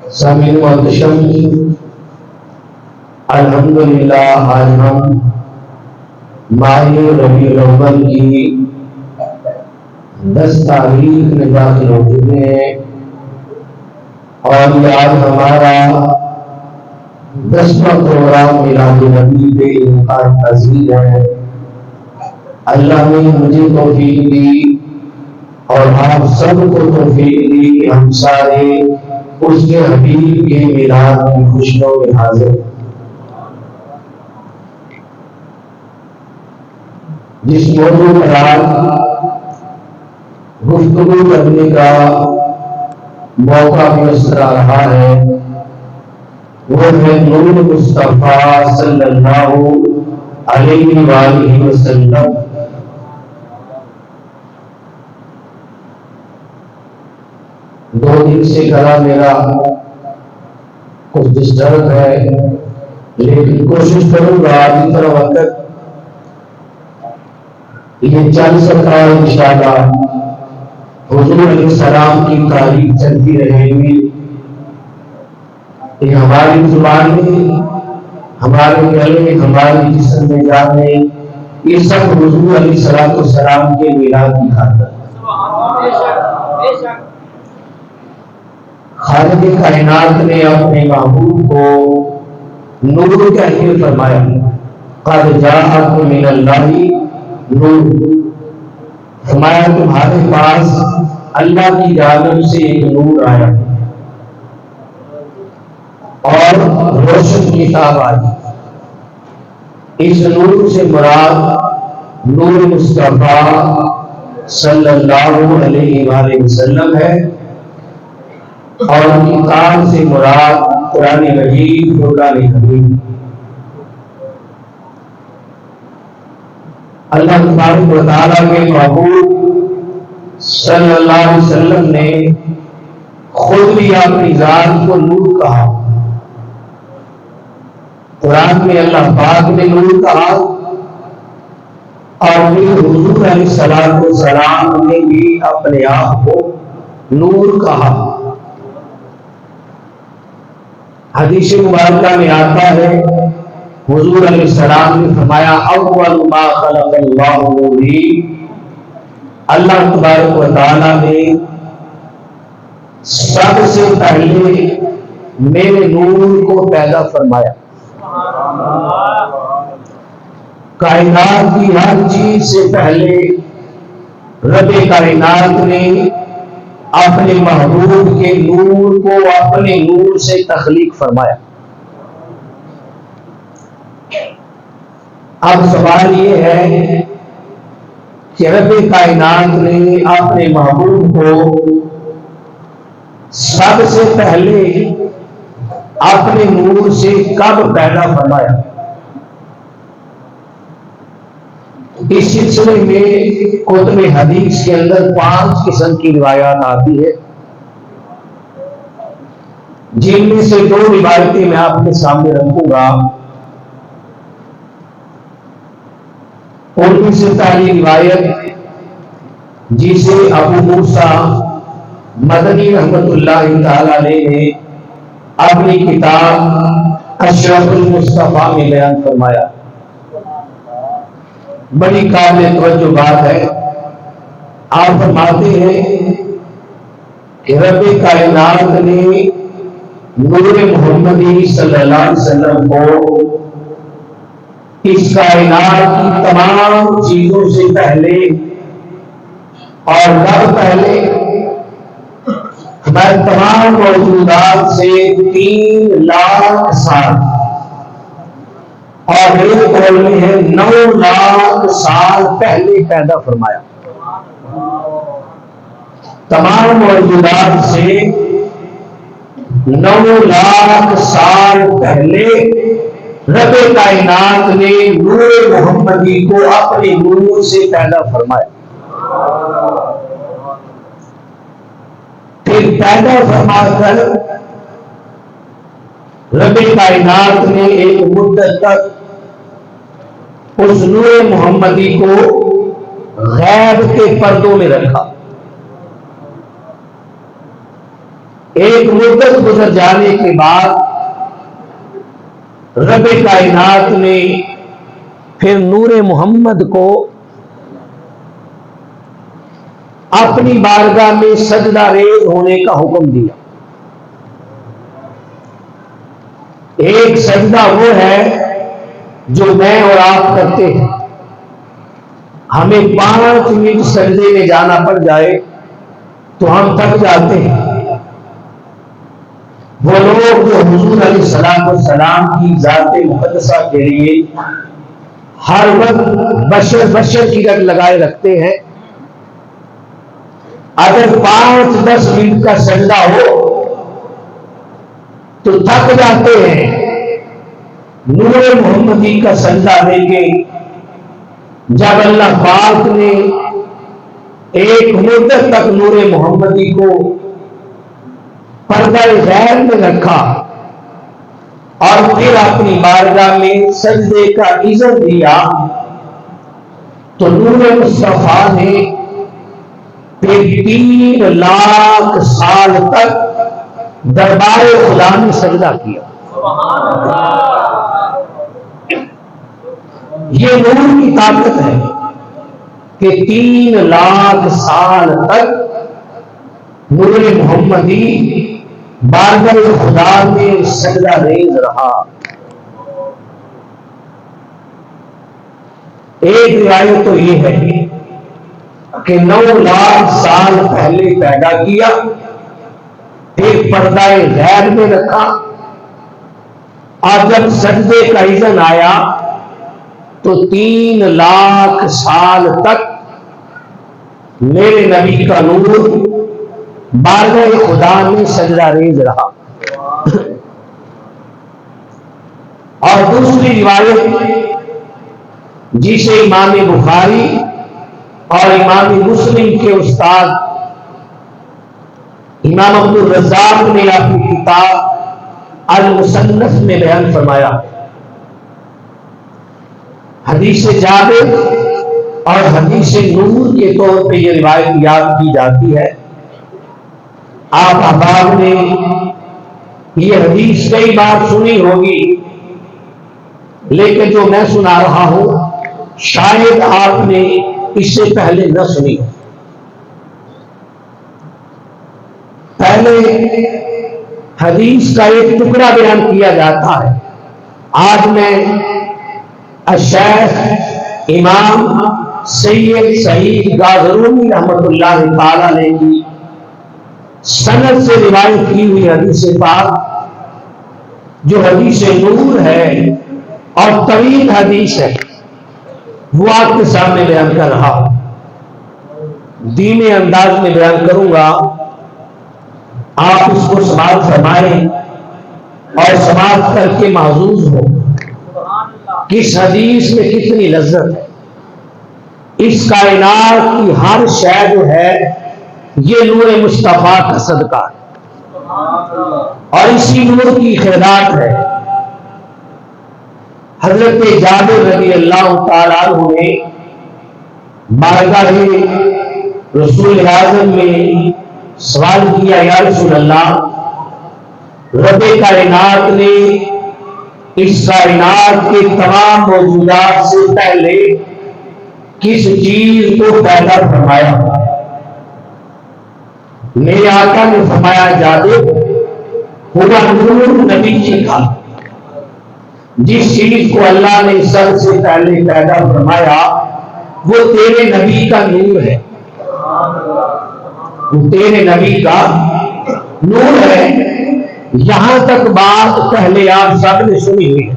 سامعین محتشم، الحمدللہ آج ہم ماہ ربیع الاول کی 10 تاریخ میں داخل ہو چکے ہیں اور یہ آج ہمارا 10واں پروگرام میلاد نبی کے انعقاد پذیر ہے۔ اللہ نے مجھے توفیق دی اور آپ سب کو توفیق دی کہ ہم سارے اس کے حبیب کے میلاد کی خوشیوں میں حاضر ہیں۔ جس موضوع پر آج گفتگو کرنے کا موقع میسر آ رہا ہے وہ ہے نور مصطفیٰ صلی اللہ علیہ وآلہ وسلم۔ دو دن سے گلا میرا کچھ ڈسٹرب ہے، لیکن کوشش کروں گا جتنا وقت یہ چل سکتا ہے انشاءاللہ حضور علیہ السلام کی تعریف چلتی رہے گی۔ یہ ہماری زبان میں، ہمارے گلے میں، ہمارے جسم میں جان میں، یہ سب حضور علیہ السلام کے میلاد کی خاطر۔ خالق کائنات نے اپنے محبوب کو نور کہہ کے فرمایا، قد جاءکم من اللہ نور، فرمایا تمہارے پاس اللہ کی جانب سے ایک نور آیا اور روشن کتاب آئی۔ اس نور سے مراد نور مصطفیٰ صلی اللہ علیہ وآلہ وسلم ہے اور کتاب سے مراد قرآن مجید فرقان حمید۔ اللہ تبارک و تعالیٰ کے محبوب صلی اللہ علیہ وسلم نے خود بھی اپنی ذات کو نور کہا۔ قرآن میں اللہ پاک نے نور کہا اور پھر حضور علیہ السلام نے بھی اپنے آپ کو نور کہا۔ حدیث مبارکہ میں آتا ہے حضور علیہ السلام نے فرمایا اول ما خلق اللہ نوری، اللہ تبارک و تعالیٰ نے سب سے پہلے میرے نور کو پیدا فرمایا۔ کائنات کی ہر چیز سے پہلے رب کائنات نے اپنے محبوب کے نور کو اپنے نور سے تخلیق فرمایا۔ اب سوال یہ ہے کہ رب کائنات نے اپنے محبوب کو سب سے پہلے اپنے نور سے کب پیدا فرمایا؟ اس سلسلے میں کتب حدیث کے اندر 5 قسم کی روایات آتی ہے، جن میں سے 2 روایتیں میں آپ کے سامنے رکھوں گا۔ ان میں سے پہلی روایت جسے ابو موسیٰ مدنی رحمت اللہ تعالی علیہ نے اپنی کتاب اشرف المصطفیٰ میں بیان فرمایا، بڑی قابل توجہ بات ہے۔ آپ فرماتے ہیں کہ رب کائنات نے نور محمدی صلی اللہ علیہ وسلم کو اس کائنات کی تمام چیزوں سے پہلے اور کب پہلے ہمارے تمام موجودات سے 3 لاکھ سال اور میرے قول میں ہے 9 لاکھ سال پہلے پیدا فرمایا۔ تمام موجودات سے 9 لاکھ سال پہلے رب کائنات نے نور محمدی کو اپنے نور سے پیدا فرمایا۔ پھر پیدا فرما کر رب کائنات نے ایک مدت تک اس نور محمدی کو غیب کے پردوں میں رکھا۔ ایک مدت گزر جانے کے بعد رب کائنات نے پھر نور محمد کو اپنی بارگاہ میں سجدہ ریز ہونے کا حکم دیا. ایک سجدہ وہ ہے جو میں اور آپ کرتے ہیں. ہمیں 5 منٹ سجدے میں جانا پڑ جائے تو ہم تھک جاتے ہیں. وہ لوگ جو حضور علیہ السلام کی ذات مقدسہ کے لیے ہر وقت بشر کی رٹ لگائے رکھتے ہیں، اگر 5-10 منٹ کا سجدہ ہو تو تھک جاتے ہیں. نور محمدی کا سجدہ دے کے جب اللہ پاک نے ایک مدت تک نور محمدی کو پردہ غیر میں رکھا اور پھر اپنی بارگاہ میں سجدے کا اذن دیا، تو نور مصطفیٰ نے پھر 3 لاکھ سال تک دربار خدا میں سجدہ کیا. یہ نور کی طاقت ہے کہ 3 لاکھ سال تک نور محمدی بارگاہ خدا میں سجدہ ریز رہا. ایک روایت تو یہ ہے کہ 9 لاکھ سال پہلے پیدا کیا، پھر پردہ غیر میں رکھا، اور جب سجدے کا اذن آیا تو 3 لاکھ سال تک میرے نبی کا نور بارگاہ خدا میں سجدہ ریز رہا. اور دوسری روایت جسے امام بخاری اور امام مسلم کے استاد امام عبد الرزاق نے اپنی کتاب المصنف میں بیان فرمایا. حدیث جابر اور حدیث نور کے طور پہ یہ روایت یاد کی جاتی ہے. آپ احباب نے یہ حدیث کئی بار سنی ہوگی، لیکن جو میں سنا رہا ہوں شاید آپ نے اس سے پہلے نہ سنی. پہلے حدیث کا ایک ٹکڑا بیان کیا جاتا ہے. آج میں الشیخ امام سید سعید غازرونی رحمۃ اللہ تعالی علیہ کی سند سے روایت کی ہوئی حدیث پاک جو حدیث نور ہے اور طویل حدیث ہے، وہ آپ کے سامنے بیان کر رہا ہوں. دھیمے انداز میں بیان کروں گا، آپ اس کو سماعت فرمائیں اور سماعت کر کے محظوظ ہو. کس حدیث میں کتنی لذت ہے. اس کائنات کی ہر شے جو ہے یہ نور مصطفیٰ کا صدقہ ہے اور اسی نور کی خیرات ہے. حضرت جابر رضی اللہ تعالیٰ عنہ نے بارگاہ رسول اعظم میں سوال کیا، یا رسول اللہ، رب کائنات نے اس کائنات کے تمام موجودات سے پہلے کس چیز کو پیدا فرمایا؟ میرے آقا نے فرمایا، جابر، ہوا نور نبی جی کا. جس چیز کو اللہ نے سب سے پہلے پیدا فرمایا وہ تیرے نبی کا نور ہے. وہ تیرے نبی کا نور ہے. یہاں تک بات پہلے آپ سب نے سنی ہوئی ہے.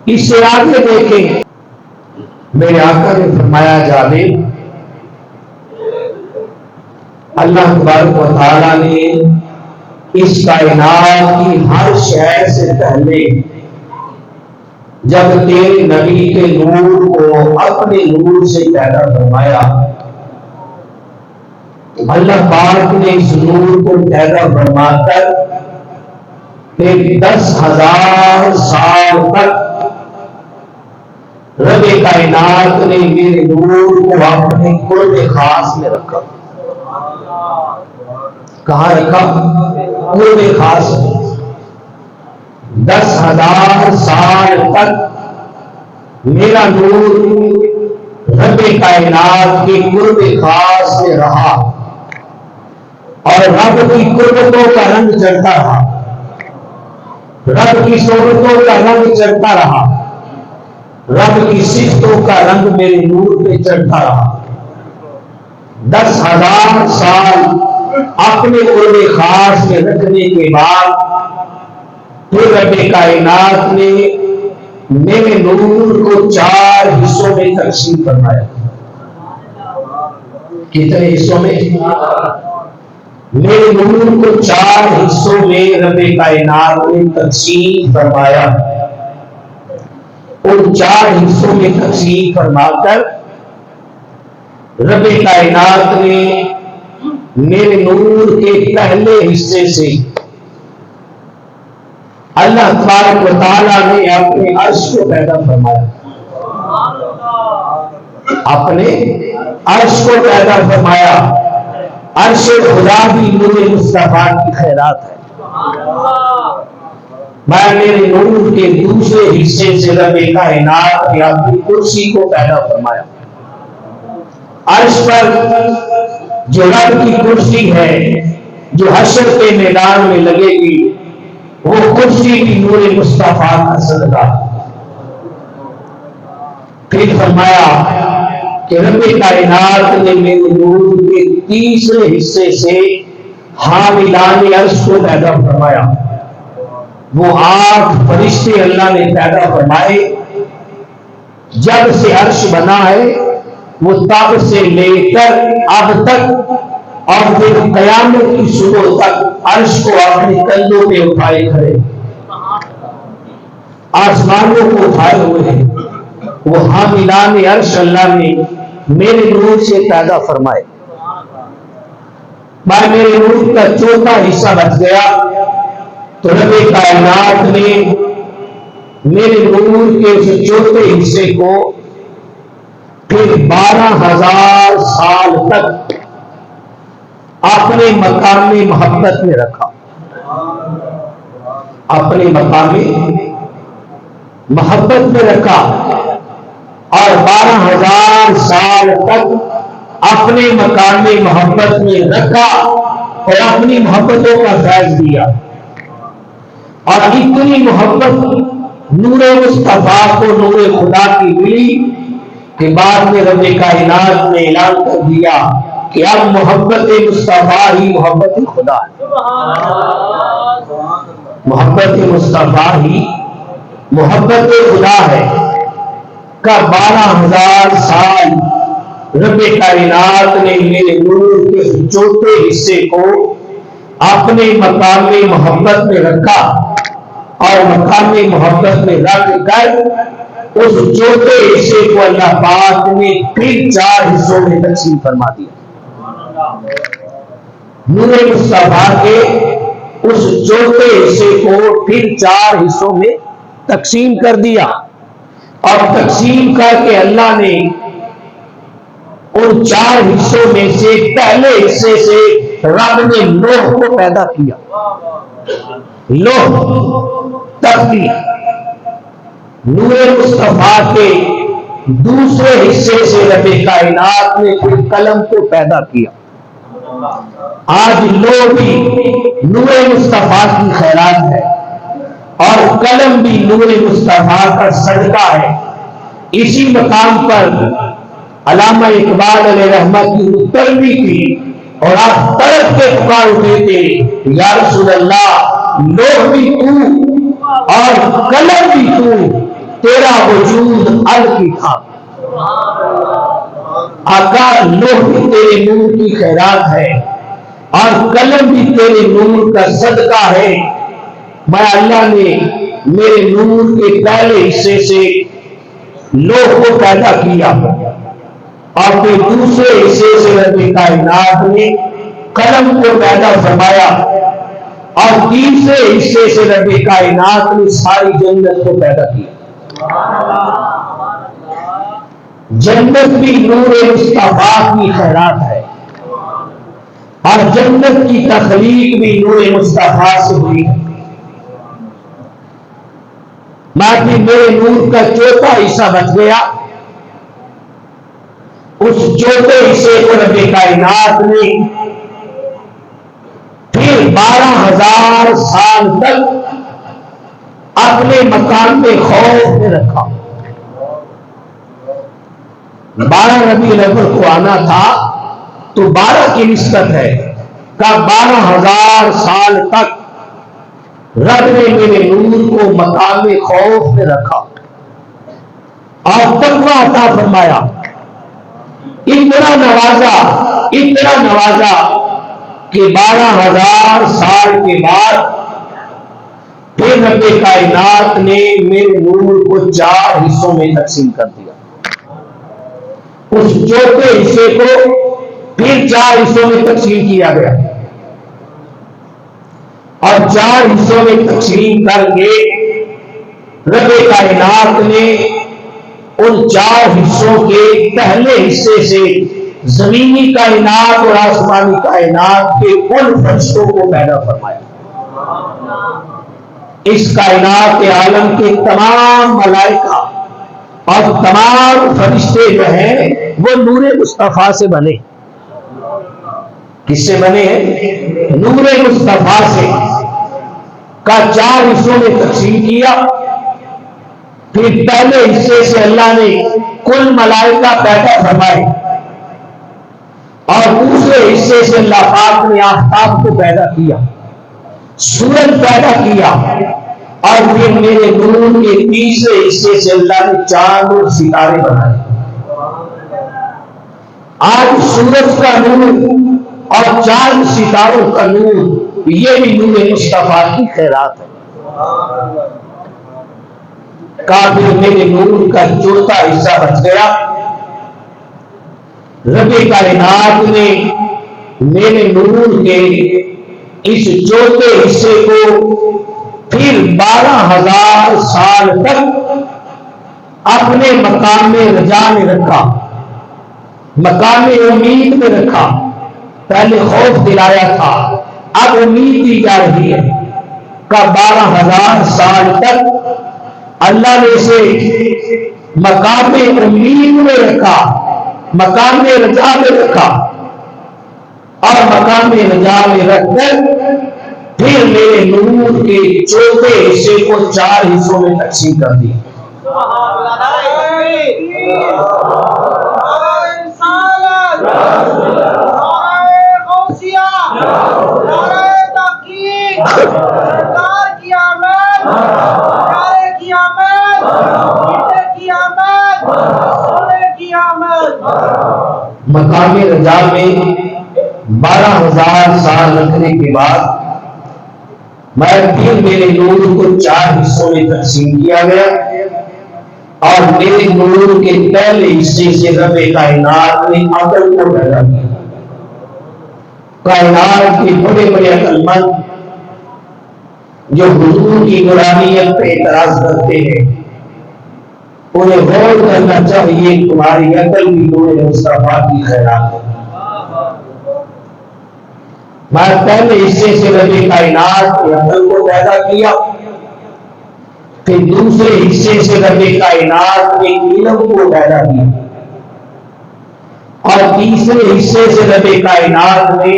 اس سے آگے دیکھیں، میرے آقا نے فرمایا، جابر، اللہ تبارک و تعالیٰ نے اس کائنات کی ہر شے سے پہلے جب تیرے نبی کے نور کو اپنے نور سے پیدا فرمایا، اللہ پاک نے اس نور کو پیدا فرما کر پھر 10,000 سال تک رب کائنات نے میرے نور کو اپنے قرب خاص میں رکھا. کہاں رکھا؟ قرب خاص میں 10,000 سال تک میرا نور رب کائنات کے قرب خاص میں رہا اور رب کی قربتوں کا رنگ چڑھتا رہا، رب کی صحبتوں کا رنگ چڑھتا رہا، رب کی صفتوں کا رنگ میرے نور پہ چڑھتا رہا۔ 10,000 سال اپنے قرب خاص میں رکھنے کے بعد پھر رب کائنات نے میرے نور کو 4 حصوں میں تقسیم فرمایا۔ کتنے حصوں میں؟ میرے نور کو 4 حصوں میں رب کائنات نے تقسیم فرمایا۔ ان 4 حصوں میں تقسیم فرما کر رب کائنات نے میرے نور کے پہلے حصے سے اللہ تبارک و تعالیٰ نے اپنے عرش کو پیدا فرمایا، اپنے عرش کو پیدا فرمایا۔ عرش خدا بھی نور مصطفیٰ کی خیرات ہے۔ میں میرے نور کے دوسرے حصے سے رب کائنات نے اپنی کرسی کو پیدا فرمایا۔ عرش پر جو رب کی کرسی ہے جو حشر کے میدان میں لگے گی، وہ کرسی بھی نور مصطفیٰ کا صدقہ۔ پھر فرمایا کہ رب کائنات نے میرے نور کے تیسرے حصے سے حاملان عرش کو پیدا فرمایا۔ وہ 8 فرشتے اللہ نے پیدا فرمائے۔ جب سے عرش بنا ہے وہ تب سے لے کر اب تک اور پھر قیامت کی صبح تک عرش کو اپنے کندھوں پہ اٹھائے کھڑے، آسمانوں کو اٹھائے ہوئے ہیں۔ وہ حاملان عرش اللہ نے میرے نور سے پیدا فرمائے۔ میرے نور کا چوتھا حصہ بچ گیا تو رب کائنات نے میرے نور کے اس چوتھے حصے کو پھر 12,000 سال تک اپنے مقام محبت میں رکھا، اپنے مقام محبت میں رکھا اور 12,000 سال تک اپنے مقام محبت میں رکھا اور اپنی محبتوں کا فیض دیا۔ اور اتنی محبت نور مصطفیٰ کو نور خدا کی ملی کہ بعد میں رب کائنات نے اعلان کر دیا کہ اب محبت مصطفیٰ ہی محبت خدا ہے۔ محبت مصطفیٰ ہی محبت خدا ہے۔ کا 12,000 سال رب کائنات نے میرے نور کے چوتھے حصے کو اپنے مقام محبت میں رکھا اور مقام محبت میں رکھ کر اس چوتھے حصے کو اللہ پاک نے پھر 4 حصوں میں تقسیم فرما دیا۔ نور مصطفیٰ کے اس چوتھے حصے کو پھر 4 حصوں میں تقسیم کر دیا اور تقسیم کر کے اللہ نے ان 4 حصوں میں سے پہلے حصے سے رب نے لوح کو پیدا کیا۔ لوح تختی نور مصطفیٰ کے دوسرے حصے سے رب کائنات نے پھر قلم کو پیدا کیا۔ آج لوح بھی نور مصطفیٰ کی خیرات ہے اور قلم بھی نور مصطفیٰ کا صدقہ ہے۔ اسی مقام پر علامہ اقبال علیہ رحمہ کی متروی تھی اور آپ طرف کے پکار اٹھے تھے، یا رسول اللہ لوح بھی تو اور قلم بھی تو، تیرا وجود الگ تھا۔ آقا لوح بھی تیرے نور کی خیرات ہے اور قلم بھی تیرے نور کا صدقہ ہے۔ میں اللہ نے میرے نور کے پہلے حصے سے لوح کو پیدا کیا اور پھر دوسرے حصے سے رب کائنات نے قلم کو پیدا فرمایا اور تیسرے حصے سے رب کائنات نے ساری جنت کو پیدا کیا۔ جنت بھی نور مصطفیٰ کی خیرات ہے اور جنت کی تخلیق بھی نور مصطفیٰ سے ہوئی۔ باقی میرے نور کا چوتھا حصہ بچ گیا، اس چوتھے حصے کو رب کائنات نے پھر 12,000 سال تک اپنے مقام میں خوف میں رکھا۔ 12 ربیع الاول کو آنا تھا تو 12 کی نسبت ہے کہ 12,000 سال تک رب نے میرے نور کو مقام خوف میں رکھا اور تقویٰ عطا فرمایا، اتنا نوازا کہ 12,000 سال کے بعد پھر رب کائنات نے میرے نور کو 4 حصوں میں تقسیم کر دیا۔ اس چوتھے حصے کو پھر 4 حصوں میں تقسیم کیا گیا اور 4 حصوں میں تقسیم کر کے رب کائنات نے ان 4 حصوں کے پہلے حصے سے زمینی کائنات اور آسمانی کائنات کے ان فرشتوں کو پیدا فرمایا۔ اس کائنات کے عالم کے تمام ملائکہ اور تمام فرشتے جو ہیں وہ نور مصطفیٰ سے بنے۔ کس سے بنے ہیں؟ نور مصطفیٰ سے کا 4 حصوں میں تقسیم کیا۔ پھر پہلے حصے سے اللہ نے کل ملائکہ پیدا فرمائے اور دوسرے حصے سے اللہ پاک نے آفتاب کو پیدا کیا، سورج پیدا کیا، اور پھر میرے نور کے تیسرے حصے سے اللہ نے چاند اور ستارے بنائے۔ آج سورج کا نور اور چاند ستاروں کا نور یہ بھی نور مصطفیٰ کی خیرات ہے۔ کافر میرے نور کا چوتھا حصہ بچ گیا۔ رب کائنات نے میرے نور کے اس چوتھے حصے کو پھر 12,000 سال تک اپنے مقام رجا میں رکھا، مقام امید میں رکھا۔ پہلے خوف دلایا تھا، اب امید دی جا رہی ہے کہ 12,000 سال تک اللہ نے اسے مقام امید میں رکھا، مقام رجا میں رکھا، اور مقام رجا میں رکھ کر پھر میرے نور کے چوتھے حصے کو 4 حصوں میں تقسیم کر دیا۔ مقام رجا میں 12,000 سال رکھنے کے بعد میں پھر میرے نور کو 4 حصوں میں تقسیم کیا گیا اور میرے نور کے پہلے حصے سے رب کائنات نے عقل کو پیدا کیا۔ کائنات کے بڑے بڑے عقل مند جو حضور کی نورانیت پہ اعتراض کرتے ہیں انہیں غور کرنا چاہیے، تمہاری عقل بھی نور مصطفیٰ کی خیرات ہے۔ میں پہلے حصے سے رب کائنات کی عقل کو پیدا کیا، پھر دوسرے حصے سے رب کائنات کے علم کو پیدا کیا، اور تیسرے حصے سے رب کائنات نے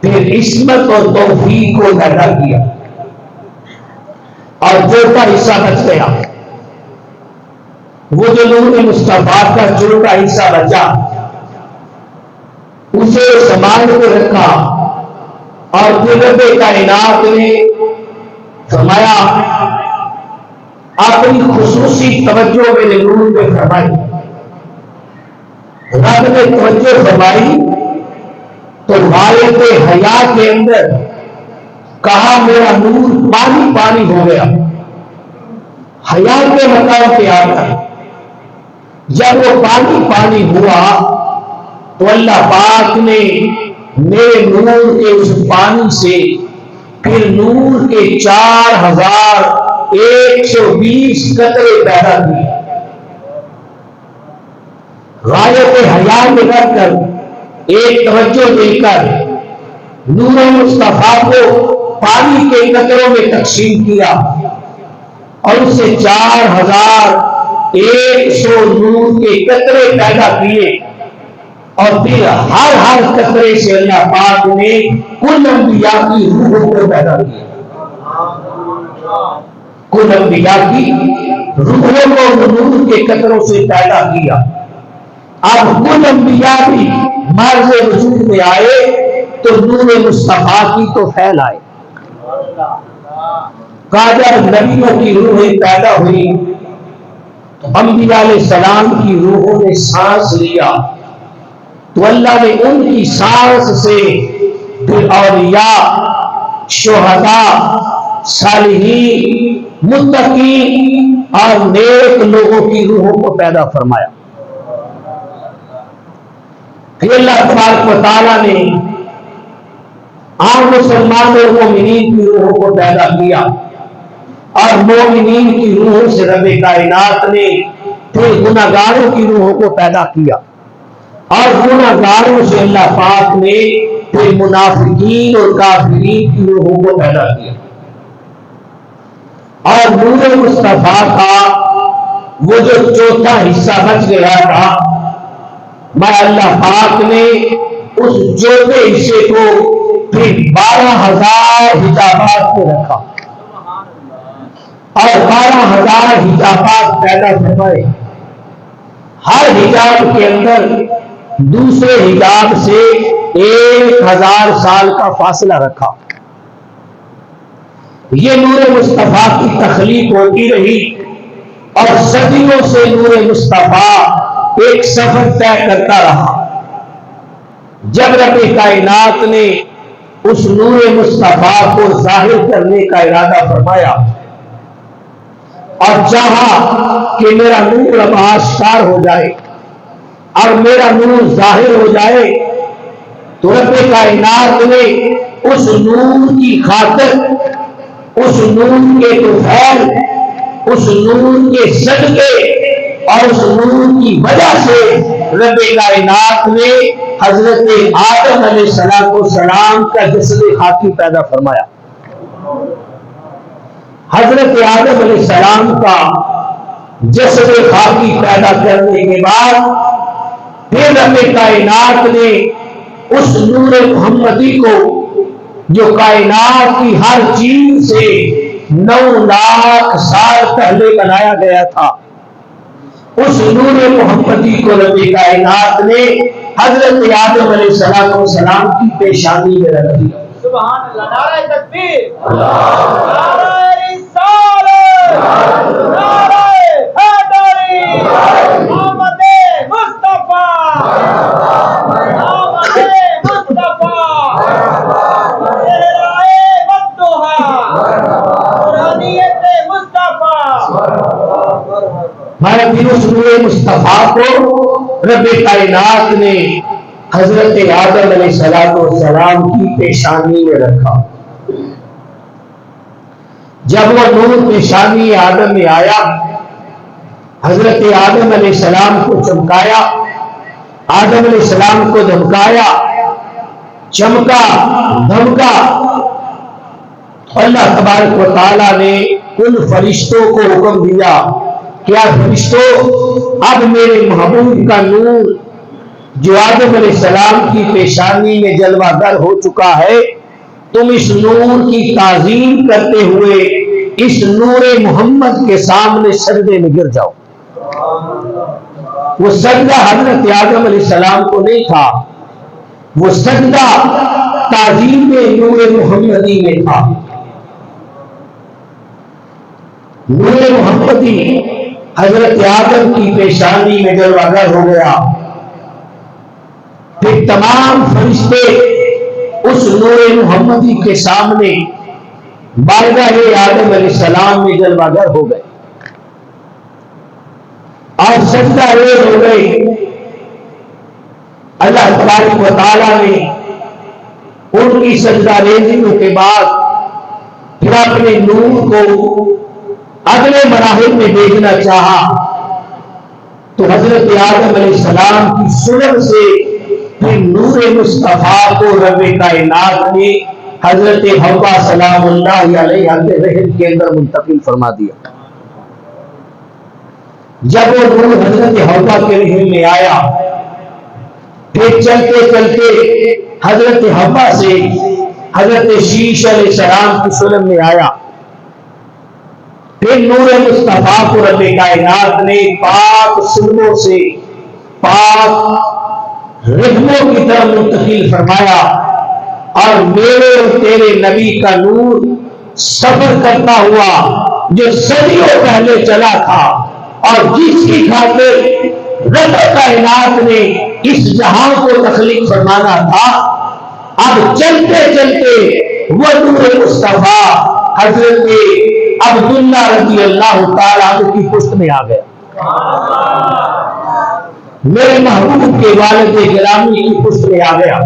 پھر عصمت اور توفیق کو پیدا کیا، اور چوتھا حصہ بچ گیا۔ وہ جو نور مصطفیٰ کا چوتھا حصہ بچا اسے سنبھال کے رکھا، اور پھر رب کائنات نے فرمایا اپنی خصوصی توجہ میرے نور پہ فرمائی۔ رب نے توجہ فرمائی تو غایت حیا کے اندر کہا میرا نور پانی پانی ہو گیا۔ حیا کے مقام پہ آ کر جب وہ پانی پانی ہوا تو اللہ پاک نے میرے نور کے اس پانی سے پھر نور کے 4,120 قطرے پیدا کیے۔ غایت حیا میں رکھ کر ایک توجہ دے کر نور مصطفیٰ کو پانی کے قطروں میں تقسیم کیا اور اس سے 4100 نور کے قطرے پیدا کیے، اور پھر ہر قطرے سے اللہ پاک نے کل انبیاء کی روحوں کو پیدا کیا، کل انبیاء کی روحوں کو نور کے قطروں سے پیدا کیا۔ اب کل انبیاء بھی مرض وجود میں آئے تو نور مصطفیٰ کی تو پھیل آئے۔ جب نبیوں کی روحیں پیدا ہوئی تو انبیاء علیہ السلام کی روحوں نے سانس لیا، تو اللہ نے ان کی سانس سے پھر اولیاء، شہداء، صالحین، متقین اور نیک لوگوں کی روحوں کو پیدا فرمایا۔ پھر اللہ تبارک و تعالیٰ نے عام مسلمان اور مومنین کی روحوں کو پیدا کیا، اور مومنین کی روحوں سے رب کائنات نے پھر گناہگاروں کی روحوں کو پیدا کیا، اور گناہگاروں سے اللہ پاک نے پھر منافقین اور کافرین کی روحوں کو پیدا کیا۔ اور نور مصطفیٰ کا وہ جو چوتھا حصہ بچ گیا تھا، میں اللہ پاک نے اس چوتھے حصے کو پھر 12,000 حجابات میں رکھا، اور 12,000 حجابات پیدا فرمائے۔ ہر حجاب کے اندر دوسرے حجاب سے 1000 سال کا فاصلہ رکھا۔ یہ نور مصطفیٰ کی تخلیق ہوتی رہی، اور صدیوں سے نور مصطفیٰ ایک سفر طے کرتا رہا۔ جب رب کائنات نے اس نور مصطفیٰ کو ظاہر کرنے کا ارادہ فرمایا اور چاہا کہ میرا نور اب آشکار ہو جائے اور میرا نور ظاہر ہو جائے، تو رب کائنات نے اس نور کی خاطر، اس نور کے طفیل، اس نور کے صدقے اور اس نور کی وجہ سے رب کائنات نے حضرت آدم علیہ السلام کا جسد خاکی پیدا فرمایا۔ حضرت آدم علیہ السلام کا جسد خاکی پیدا کرنے کے بعد پھر رب کائنات نے اس نور محمدی کو، جو کائنات کی ہر چیز سے 9 لاکھ سال پہلے بنایا گیا تھا، اس نور محمدی کو رب کائنات نے حضرت آدم علیہ السلام کی پیشانی میں رکھ دیا۔ سبحان اللہ، نعرہ تکبیر، نعرہ رسالت، نعرہ حیدری، آمد مصطفیٰ، آمد مصطفیٰ، چہرہ مدحہ، نورانیت مصطفیٰ۔ میں پھر اس نور مصطفیٰ کو رب کائنات نے حضرت آدم علیہ السلام کی پیشانی میں رکھا۔ جب وہ نور پیشانی آدم میں آیا، حضرت آدم علیہ السلام کو چمکایا، آدم علیہ السلام کو دھمکایا، چمکا دھمکا، اللہ تبارک و تعالیٰ نے ان فرشتوں کو حکم دیا، کیا فرشتوں، اب میرے محبوب کا نور جو آدم علیہ السلام کی پیشانی میں جلوہ گر ہو چکا ہے، تم اس نور کی تعظیم کرتے ہوئے اس نور محمد کے سامنے سجدے میں گر جاؤ۔ وہ سجدہ حضرت آدم علیہ السلام کو نہیں تھا، وہ سجدہ تعظیم نور محمدی میں تھا۔ نور محمدی حضرت آدم کی پیشانی میں جلوہ گر ہو گیا، پھر تمام فرشتے اس نور محمدی کے سامنے بارگاہ آدم علیہ السلام میں جلوہ گر ہو گئے اور سجدہ ریز ہو گئے۔ اللہ تبارک و تعالیٰ نے ان کی سجدہ ریزیوں کے بعد پھر اپنے نور کو اگلے مراحل میں بھیجنا چاہا، تو حضرت آدم علیہ السلام کی سنت سے پھر نور مصطفیٰ کو رب کائنات نے حضرت حوا سلام اللہ علیہ کے رحم کے اندر منتقل فرما دیا۔ جب وہ نور حضرت حوا کے رحم میں آیا، پھر چلتے چلتے حضرت حوا سے حضرت شیش علیہ السلام کی سلم میں آیا، پھر نور مصطفیٰ کو رب کائنات نے پاک سلموں سے پاک رحموں کی طرف منتقل فرمایا، اور میرے اور تیرے نبی کا نور سفر کرتا ہوا جو صدیوں پہلے چلا تھا، اور جس کی خاطر رب کائنات نے اس جہاں کو تخلیق فرمانا تھا، اب چلتے چلتے وہ نور مصطفیٰ حضرت عبداللہ رضی اللہ تعالیٰ عنہ کی پشت میں آ گیا، میرے محبوب کے والد گرامی کی پشت میں آ گیا،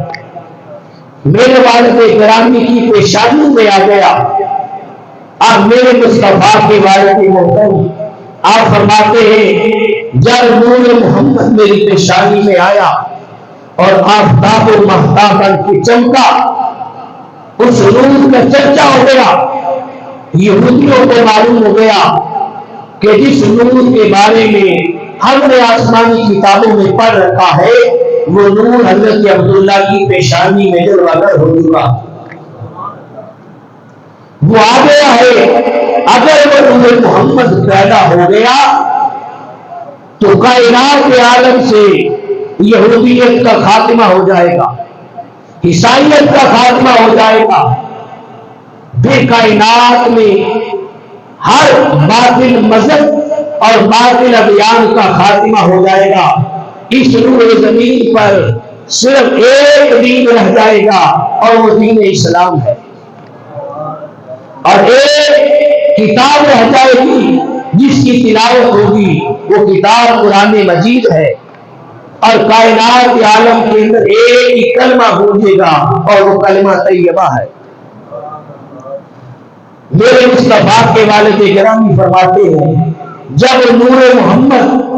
میرے والد گرامی کی پیشانی میں آ گیا۔ اب میرے مصطفیٰ کے والد محترم آپ فرماتے ہیں جب نور محمد میری پیشانی میں آیا اور آفتاب و مہتاب بن کے چمکا، اس نور کا چرچا ہو گیا، یہودیوں کو معلوم ہو گیا کہ جس نور کے بارے میں ہم نے آسمانی کتابوں میں پڑھ رکھا ہے وہ نور حضرت عبداللہ کی پیشانی میں جلوہ گر ہو چکا، وہ آ گیا ہے۔ اگر وہ نور محمد پیدا ہو گیا تو کائنات کے عالم سے یہودیت کا خاتمہ ہو جائے گا، عیسائیت کا خاتمہ ہو جائے گا، پھر کائنات میں ہر باطل مذہب اور باطل ادیان کا خاتمہ ہو جائے گا۔ اس روح زمین پر صرف ایک دین رہ جائے گا اور وہ دین اسلام ہے، اور ایک کتاب رہ جائے گی جس کی تلاوت ہوگی، وہ کتاب قرآن مجید ہے، اور کائنات عالم کے اندر ایک ہی کلمہ گونجے گا اور وہ کلمہ طیبہ ہے۔ میرے مصطفیٰ کے والد گرامی فرماتے ہیں جب نور محمد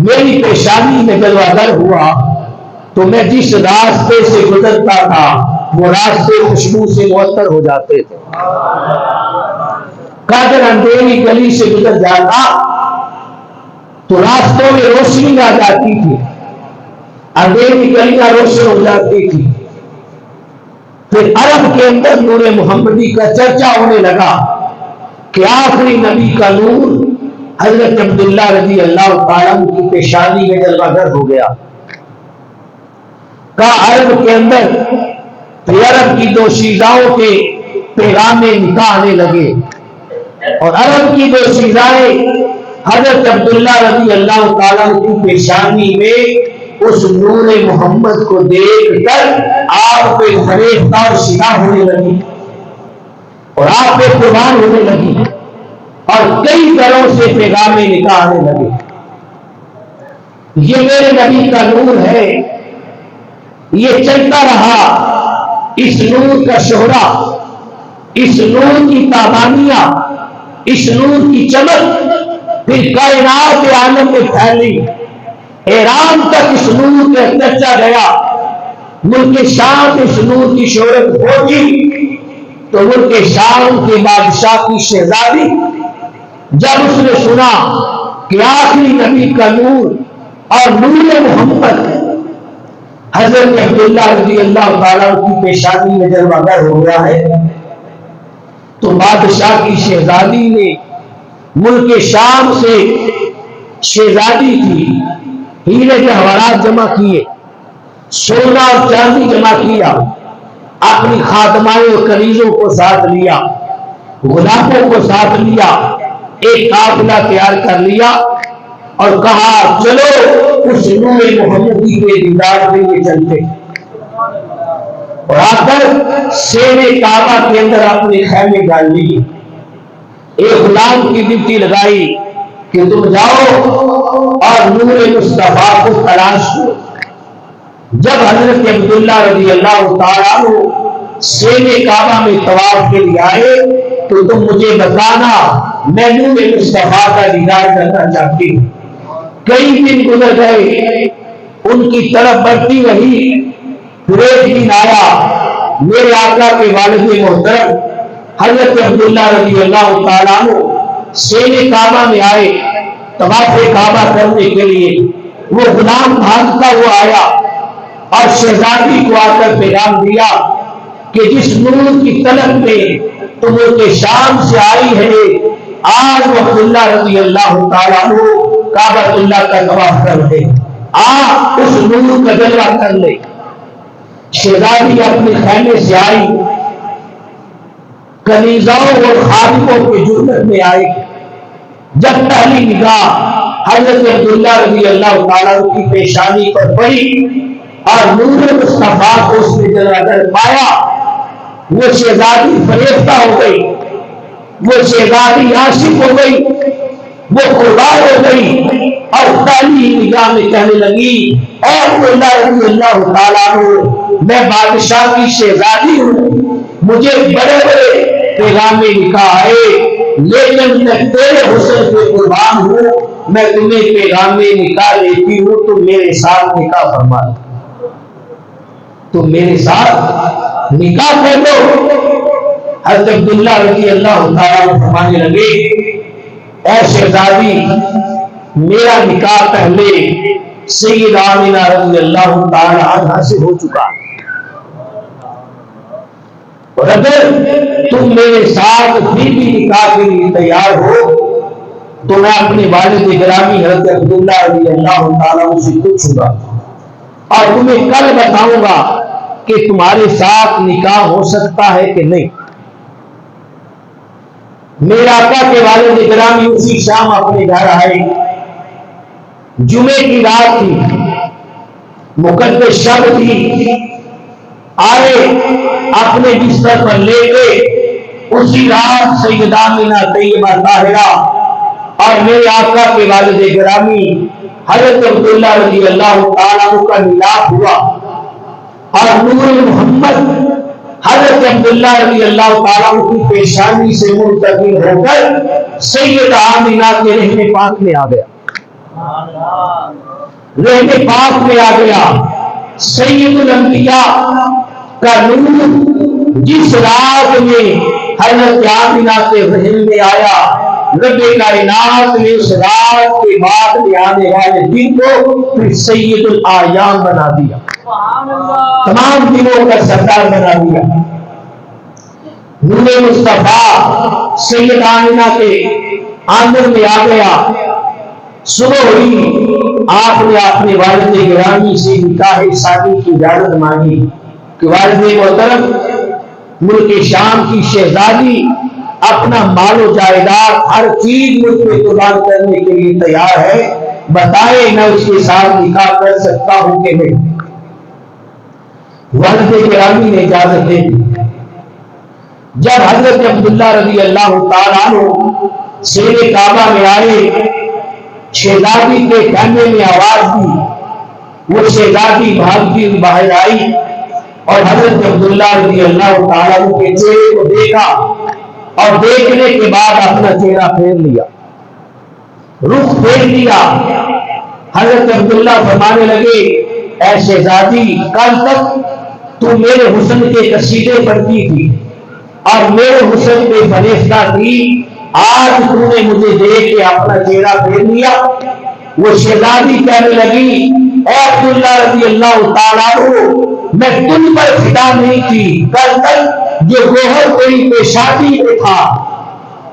میری پیشانی میں جلوہ گر ہوا تو میں جس راستے سے گزرتا تھا وہ راستے خوشبو سے معطر ہو جاتے تھے، اگر اندھیری گلی سے گزر جاتا تو راستوں میں روشنی آ جاتی تھی، اندھیری گلیاں روشن ہو جاتی تھی۔ پھر عرب کے اندر نور محمدی کا چرچا ہونے لگا کہ آخری نبی کا نور حضرت عبداللہ رضی اللہ تعالیٰ کی پیشانی میں جلوہ گر ہو گیا۔ عرب کے اندر پھر عرب کی دوشیزاؤں کے پیغام نکاح آنے لگے، اور عرب کی دوشیزائیں حضرت عبداللہ رضی اللہ تعالیٰ کی پیشانی میں اس نور محمد کو دیکھ کر آپ پہ فریفتہ اور شنا ہونے لگی اور آپ پہ قربان ہونے لگی، اور کئی طرح سے پیغام نکاح آنے لگے۔ یہ میرے نبی کا نور ہے، یہ چلتا رہا، اس نور کا شہرا، اس نور کی تابانیاں، اس نور کی چمک پھر کائنات عالم میں پھیلی، ایران تک اس نور کا چرچا گیا، ملک شام اس نور کی شہرت ہوگی تو ملک شام کے بادشاہ کی شہزادی جب اس نے سنا کہ آخری نبی کا نور اور نور محمد حضرت عبداللہ رضی اللہ تعالیٰ کی پیشانی میں جلوہ گر ہو گیا ہے، تو بادشاہ کی شہزادی نے ملک شام سے شہزادی تھی ہیرے جواہرات جمع کیے، سونا اور چاندی جمع کیا، اپنی خادمائیں اور کنیزوں کو ساتھ لیا، غلاموں کو ساتھ لیا، ایک قافلہ تیار کر لیا اور کہا چلو اس نور محمدی کے دیدار کے لیے چلتے، اور آ کر سینے کعبہ کے اندر اپنے خیمے ڈال لی، ایک غلام کی ڈیوٹی لگائی کہ تم جاؤ اور نور مصطفیٰ کو تلاش کرو۔ جب حضرت عبداللہ رضی اللہ تعالیٰ عنہ سینے کعبہ میں طواف کے لیے آئے تو تم مجھے بتانا، میں نور مصطفیٰ کا دیدار کرنا چاہتی ہوں۔ کئی دن گزر گئے، ان کی طرف بڑھتی رہی، پھر ایک دن آیا میرے آقا کے والد محترم حضرت عبداللہ رضی اللہ تعالیٰ عنہ سین کعبہ میں آئے طواف کعبہ کرنے کے لیے. وہ غلام بھاگتا ہوا آیا اور شہزادی کو آ کر پیغام دیا کہ جس نور کی طلب میں تم ملک شام سے آئی ہے آج عبداللہ رضی اللہ تعالیٰ عنہ کعبۃ اللہ کا طواف کر لے، اس نور کا جلوہ کر لے. شہزادی اپنے خیمے سے آئی، کنیزاؤں اور خادموں کے جرمت میں آئی. جب پہلی نگاہ حضرت عبداللہ رضی اللہ تعالیٰ عنہ کی پیشانی پر پڑی اور نور مصطفیٰ کو اس نے جلوہ گر پایا، وہ شہزادی فریفتہ ہو گئی، وہ شہزادی عاشق ہو گئی، وہ قربان ہو گئی اور پہلی نگاہ میں کہنے لگی اے عبداللہ رضی اللہ تعالیٰ عنہ میں بادشاہ کی شہزادی ہوں، مجھے بڑے بڑے پیغام نکاح آئے لیکن میں تیرے حسن پہ قربان ہوں، میں تمہیں پیغام نکاح لیتی ہوں، تم میرے ساتھ نکاح فرما لو، تم میرے ساتھ نکاح کر لو. حضرت عبداللہ رضی اللہ تعالیٰ فرمانے لگے اے شہزادی میرا نکاح پہلے سید آمنہ رضی اللہ تعالیٰ عنہ سے ہو چکا، اور اگر تم میرے ساتھ پھر بھی نکاح کے لیے تیار ہو تو میں اپنے والد گرامی حضرت عبداللہ رضی اللہ تعالیٰ عنہ سے پوچھوں گا اور تمہیں کل بتاؤں گا کہ تمہارے ساتھ نکاح ہو سکتا ہے کہ نہیں. میرے آقا کے والد گرامی اسی شام اپنے گھر آئے، جمعے کی رات تھی، مقدس شب تھی. آئے اپنے بستر پر لے کے اسی رات سیدہ آمنہ طیبہ طاہرہ اور میرے آقا کے والد گرامی حضرت عبداللہ رضی اللہ تعالیٰ عنہ کا ملاپ ہوا اور نور محمد حضرت عبداللہ رضی اللہ تعالیٰ عنہ کی پیشانی سے منتقل ہو کر سیدہ آمنہ کے رحم پاک میں آ گیا، رحم پاک میں آ گیا. سید الانبیاء کا نور جس رات میں حضرت آمنہ کے رحم میں آیا، رب کائنات نے اس رات کے بعد میں آنے والے دن کو پھر سید الایام بنا دیا، تمام دنوں کا سردار بنا دیا. نور مصطفیٰ سید آمنہ کے آنگن میں آ گیا. صبح ہوئی، آپ نے اپنے والد گرامی سے نکاح شادی کی اجازت مانگی کہ والد محترم ملک شام کی شہزادی اپنا مال و جائیداد ہر چیز مجھ پہ قربان کرنے کے لیے تیار ہے، بتائے میں اس کے ساتھ نکاح کر سکتا ہوں کہ نہیں. والد گرامی نے اجازت دے دی. جب حضرت عبداللہ رضی اللہ تعالیٰ عنہ سیر کعبہ میں آئے، شہزادی کے خیمے میں آواز دی، وہ شہزادی بھاگتی باہر آئی اور حضرت عبداللہ رضی اللہ تعالیٰ عنہ کے چہرے کو دیکھا اور دیکھنے کے بعد اپنا چہرہ پھیر لیا، رخ پھیر لیا. حضرت عبداللہ فرمانے لگے اے شہزادی کل تک تو میرے حسن کے قصیدے پڑھتی تھی اور میرے حسن پہ فریفتہ تھی، آج تو نے مجھے دیکھ کے اپنا چہرہ پھیر لیا. وہ شہزادی کہنے لگی اے عبداللہ رضی اللہ تعالیٰ عنہ میں تم پر فدا نہیں تھی، کل تک جو گوہر تیری پیشانی میں تھا،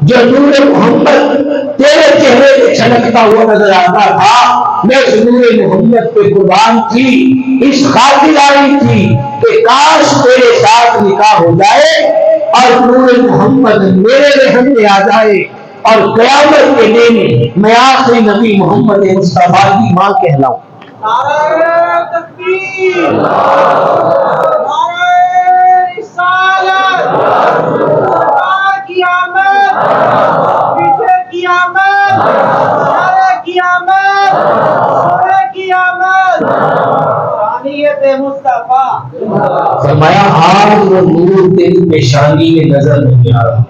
جو نور محمد تیرے چہرے پہ چھلکتا ہوا نظر آتا تھا، میں اس نور محمد پہ قربان تھی، اس خاطر آئی تھی کہ کاش تیرے ساتھ نکاح ہو جائے اور نور محمد میرے رحم میں آ جائے اور قیامت کے دن میں آخری نبی محمد مصطفیٰ کی ماں کہلاؤں. نعرہ تکبیر، نعرہ رسالت، نعرہ قیامت، پیچھے قیامت، نعرہ قیامت، سورہ قیامت، ثانیت مصطفیٰ. فرمایا آج وہ نور تیری پیشانی میں نظر نہیں آ رہا،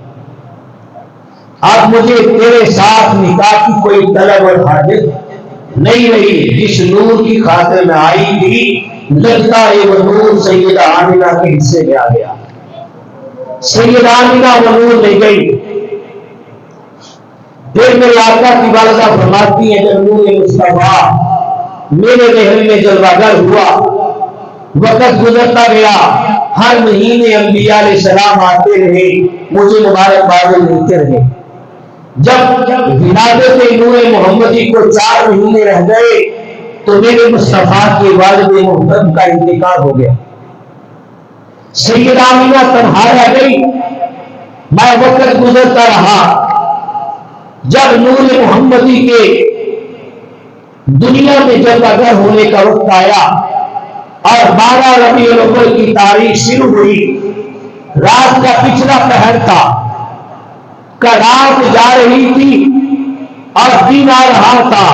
اب مجھے تیرے ساتھ نکاح کی کوئی طلب اور حاجت نہیں رہی. جس نور کی خاطر میں آئی تھی لگتا ہے وہ نور سیدہ آمنہ کے حصے میں آ گیا. سیدہ آمنہ وہ نور لے گئی. پھر میرے آقا کی والدہ فرماتی ہیں جب نور مصطفیٰ میرے ذہن میں جلوہ گر ہوا، وقت گزرتا گیا، ہر مہینے انبیاء علیہ السلام آتے رہے، مجھے مبارکباد ملتے رہے. جب ولادت نور محمدی کو 4 مہینے رہ گئے تو میرے مصطفیٰ کے والد محترم کا انتقال ہو گیا. سیدہ آمنہ تنہا رہ گئی. میں وقت گزرتا رہا. جب نور محمدی کے دنیا میں جب اگر ہونے کا وقت آیا اور 12 ربیع الاول کی تاریخ شروع ہوئی، رات کا پچھلا پہر تھا کہ رات جا رہی تھی اور دن آ رہا تھا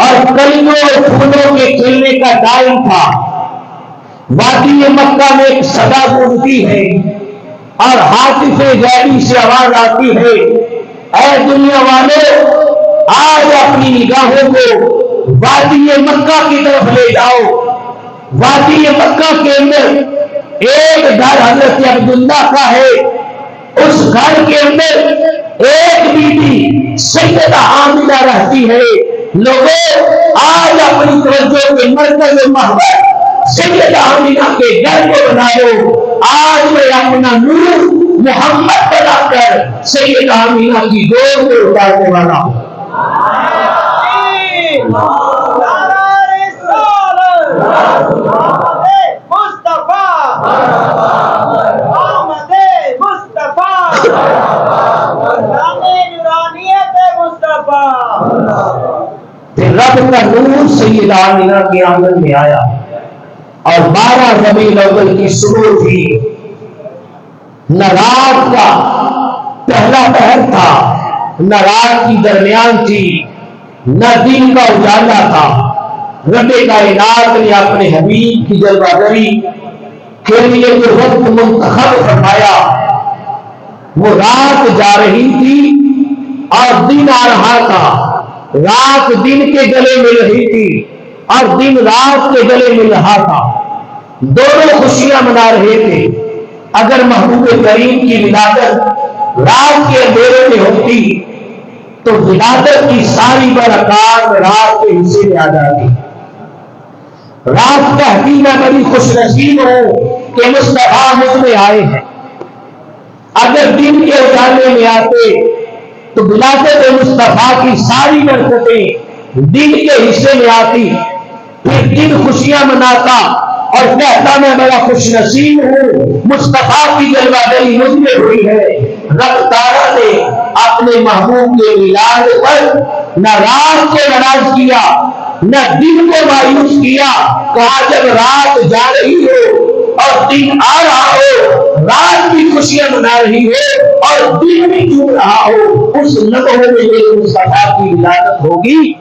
اور کلیوں اور پھولوں کے کھلنے کا ٹائم تھا. وادی مکہ میں ایک صدا گونجتی ہے اور ہاتف غیبی سے آواز آتی ہے، اے دنیا والے آج اپنی نگاہوں کو وادی مکہ کی طرف لے جاؤ. وادی مکہ کے اندر ایک گھر حضرت عبداللہ کا ہے. اس گھر کے اندر ایک بی بی سیدہ آمنہ رہتی ہے. لوگوں آج اپنی توجہ کے مرکز محبت سیدہ آمنہ کے گھر کو بناؤ. آج میں اپنا نور محمد بنا کر سیدہ آمنہ کی ڈور میں اتارنے والا ہوں. رب کا نور سیدہ آمنہ کے آنگن میں آیا اور 12 ربیع الاول کی صبح تھی. نہ رات کا پہلا پہر تھا، نہ رات کی درمیان تھی، نہ دن کا اجالا تھا. رب کائنات نے اپنے حبیب کی جلوہ گری کے لیے جو وقت منتخب فرمایا، وہ رات جا رہی تھی اور دن آ رہا تھا. رات دن کے گلے مل رہی تھی اور دن رات کے گلے مل رہا تھا. دونوں خوشیاں منا رہے تھے. اگر محبوب کریم کی ولادت رات کے اندھیرے میں ہوتی تو ولادت کی ساری برکات رات کے حصے میں آ جاتی. رات کہتی میں بڑی خوش نصیب ہوں کہ مصطفیٰ مجھ میں آئے ہیں. اگر دن کے اجالے میں آتے تو ولادت مصطفیٰ کی ساری برکتیں دن کے حصے میں آتی. پھر دن خوشیاں مناتا اور کہتا میں بڑا خوش نصیب ہوں مصطفیٰ کی جلوہ گری مجھ میں ہوئی ہے. رب تعالیٰ نے اپنے محبوب کے میلاد پر نہ رات کو ناراض کیا نہ دن کو مایوس کیا. کہا جب رات جا رہی ہو اور دن آ رہا ہو، رات بھی خوشیاں منا رہی ہو اور دن بھی جھوم رہا ہو، اس لمحے میں میرے مصطفیٰ کی ولادت ہوگی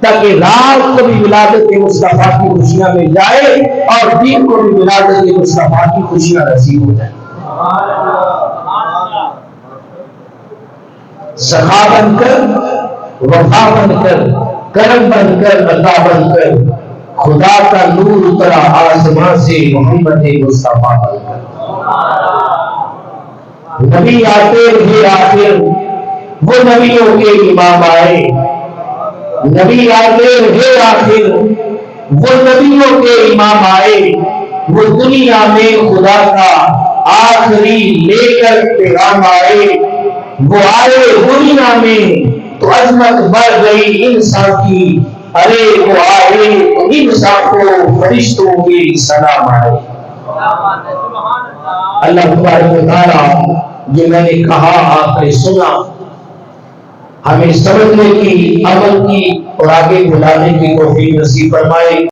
تاکہ رات کو بھی ولادت مصطفیٰ کی خوشیاں مل جائے اور دن کو بھی ولادت مصطفیٰ کی خوشیاں نصیب ہو جائے. سخا بن کر، وفا بن کر، کرم بن کر، عطا بن کر خدا کا نور اترا آسمان سے محمد مصطفیٰ بن کر. نبی آتے رہے آخر وہ نبیوں کے امام آئے. نبی آتے رہے آخر وہ نبیوں کے امام آئے. وہ دنیا میں خدا کا آخری لے کر پیغام آئے. وہ آئے دنیا میں تو عظمت بڑھ گئی انسان کی. ارے وہ آئے انسان کو فرشتوں کے سلام آئے. اللہ تبارک و تعالیٰ یہ میں نے کہا آپ نے سنا، ہمیں سمجھنے کی، عمل کی اور آگے بڑھانے کی توفیق نصیب فرمائے.